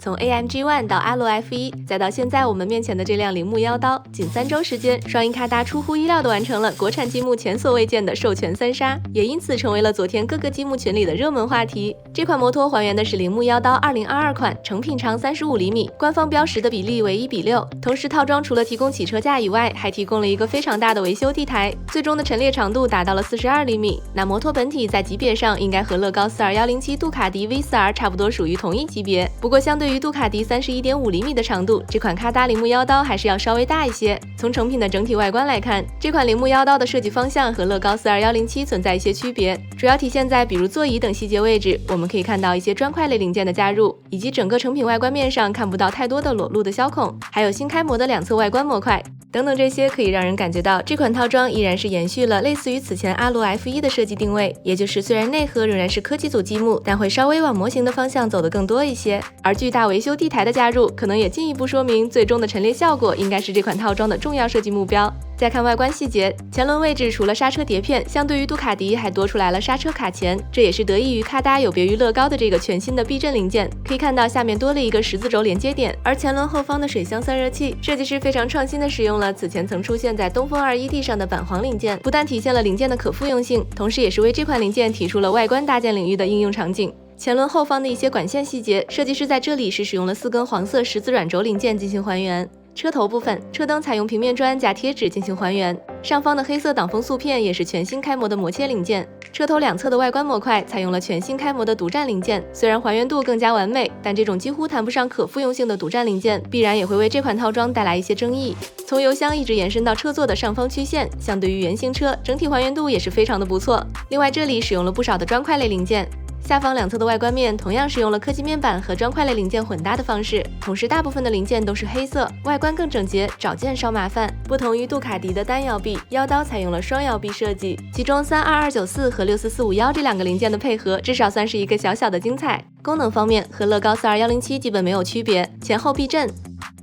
从 AMG ONE 到阿罗 F1， 再到现在我们面前的这辆铃木妖刀，仅3周时间，双鹰咔哒出乎意料地完成了国产积木前所未见的授权3杀，也因此成为了昨天各个积木群里的热门话题。这款摩托还原的是铃木妖刀2022款，成品长35厘米，官方标识的比例为1:6。同时套装除了提供起车架以外，还提供了一个非常大的维修地台，最终的陈列长度达到了42厘米。那摩托本体在级别上应该和乐高42107杜卡迪 V4R 差不多，属于同一级别。不过相对于杜卡迪31.5厘米的长度，这款咔哒铃木妖刀还是要稍微大一些。从成品的整体外观来看，这款铃木妖刀的设计方向和乐高42107存在一些区别，主要体现在比如座椅等细节位置，我们可以看到一些砖块类零件的加入，以及整个成品外观面上看不到太多的裸露的销孔，还有新开模的两侧外观模块等等，这些可以让人感觉到这款套装依然是延续了类似于此前阿罗 F1 的设计定位，也就是虽然内核仍然是科技组积木，但会稍微往模型的方向走得更多一些。而巨大维修地台的加入，可能也进一步说明最终的陈列效果应该是这款套装的重要设计目标。再看外观细节，前轮位置除了刹车碟片，相对于杜卡迪还多出来了刹车卡钳，这也是得益于咔哒有别于乐高的这个全新的避震零件。可以看到下面多了一个十字轴连接点，而前轮后方的水箱散热器，设计师非常创新的使用了此前曾出现在东风 2.1D 上的板黄零件，不但体现了零件的可复用性，同时也是为这款零件提出了外观搭建领域的应用场景。前轮后方的一些管线细节，设计师在这里是使用了4根黄色十字软轴零件进行还原。车头部分，车灯采用平面砖加贴纸进行还原，上方的黑色挡风塑片也是全新开模的模切零件。车头两侧的外观模块采用了全新开模的独占零件，虽然还原度更加完美，但这种几乎谈不上可复用性的独占零件，必然也会为这款套装带来一些争议。从油箱一直延伸到车座的上方曲线，相对于原型车，整体还原度也是非常的不错。另外，这里使用了不少的砖块类零件。下方两侧的外观面同样使用了科技面板和砖块类零件混搭的方式，同时大部分的零件都是黑色，外观更整洁，找件稍麻烦。不同于杜卡迪的单摇臂，妖刀采用了双摇臂设计，其中32294和64451这两个零件的配合，至少算是一个小小的精彩。功能方面和乐高42107基本没有区别，前后避震、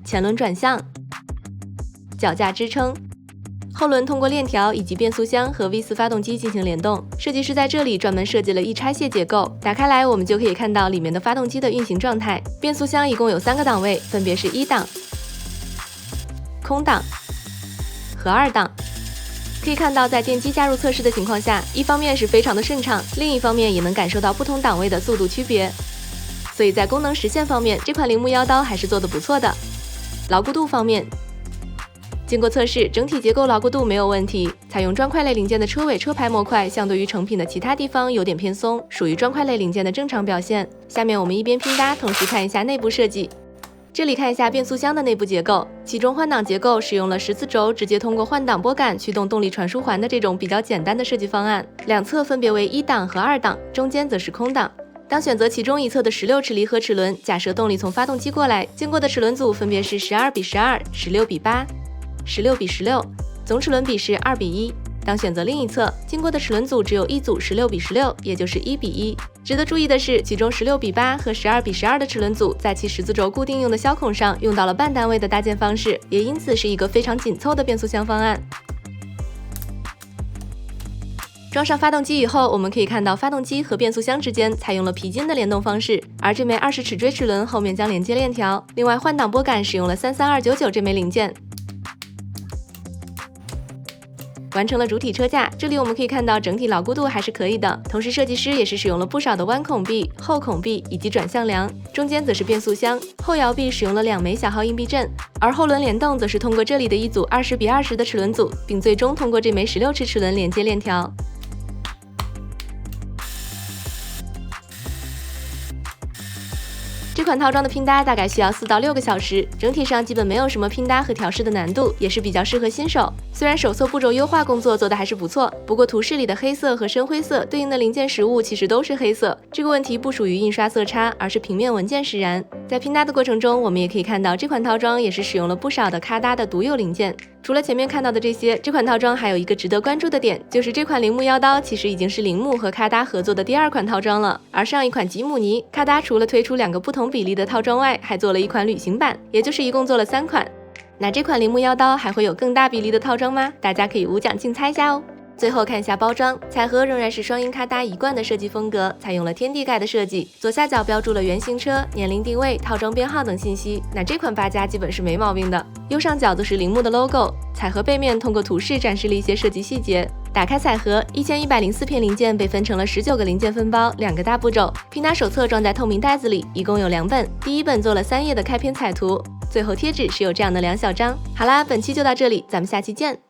前轮转向、脚架支撑。后轮通过链条以及变速箱和 V4 发动机进行联动，设计师在这里专门设计了一拆卸结构，打开来我们就可以看到里面的发动机的运行状态。变速箱一共有3个档位，分别是1档、空档和2档。可以看到在电机加入测试的情况下，一方面是非常的顺畅，另一方面也能感受到不同档位的速度区别。所以在功能实现方面，这款铃木妖刀还是做得不错的。牢固度方面，经过测试，整体结构牢固度没有问题。采用砖块类零件的车尾车牌模块，相对于成品的其他地方有点偏松，属于砖块类零件的正常表现。下面我们一边拼搭，同时看一下内部设计。这里看一下变速箱的内部结构，其中换挡结构使用了十字轴直接通过换挡拨杆驱动动力传输环的这种比较简单的设计方案，两侧分别为1档和2档，中间则是空档。当选择其中一侧的16齿离合齿轮，假设动力从发动机过来，经过的齿轮组分别是12:12、16:8、16:16，总齿轮比是2:1。当选择另一侧，经过的齿轮组只有一组16:16，也就是1:1。值得注意的是，其中16:8和12:12的齿轮组在其十字轴固定用的销孔上用到了半单位的搭建方式，也因此是一个非常紧凑的变速箱方案。装上发动机以后，我们可以看到发动机和变速箱之间采用了皮筋的联动方式，而这枚20齿锥齿轮后面将连接链条。另外，换挡拨杆使用了33299这枚零件。完成了主体车架，这里我们可以看到整体牢固度还是可以的，同时设计师也是使用了不少的弯孔臂、后孔臂以及转向梁，中间则是变速箱，后摇臂使用了2枚小号硬避震，而后轮联动则是通过这里的一组20:20的齿轮组，并最终通过这枚16齿齿轮连接链条。这款套装的拼搭大概需要4到6个小时，整体上基本没有什么拼搭和调试的难度，也是比较适合新手。虽然手册步骤优化工作做得还是不错，不过图示里的黑色和深灰色对应的零件实物其实都是黑色，这个问题不属于印刷色差，而是平面文件使然。在拼搭的过程中，我们也可以看到这款套装也是使用了不少的咔哒的独有零件。除了前面看到的这些，这款套装还有一个值得关注的点，就是这款铃木妖刀其实已经是铃木和咔哒合作的第2款套装了。而上一款吉姆尼，咔哒除了推出2个不同比例的套装外，还做了一款旅行版，也就是一共做了3款。那这款铃木妖刀还会有更大比例的套装吗？大家可以无奖竞猜一下哦。最后看一下包装，彩盒仍然是双英咖搭一贯的设计风格，采用了天地盖的设计，左下角标注了原型车、年龄定位、套装编号等信息，那这款八加基本是没毛病的。右上角则是铃木的 logo， 彩盒背面通过图示展示了一些设计细节。打开彩盒，1104片零件被分成了19个零件分包，2个大步骤。拼搭手册装在透明袋子里，一共有2本，第1本做了3页的开篇彩图，最后贴纸是有这样的2小张。好啦，本期就到这里，咱们下期见。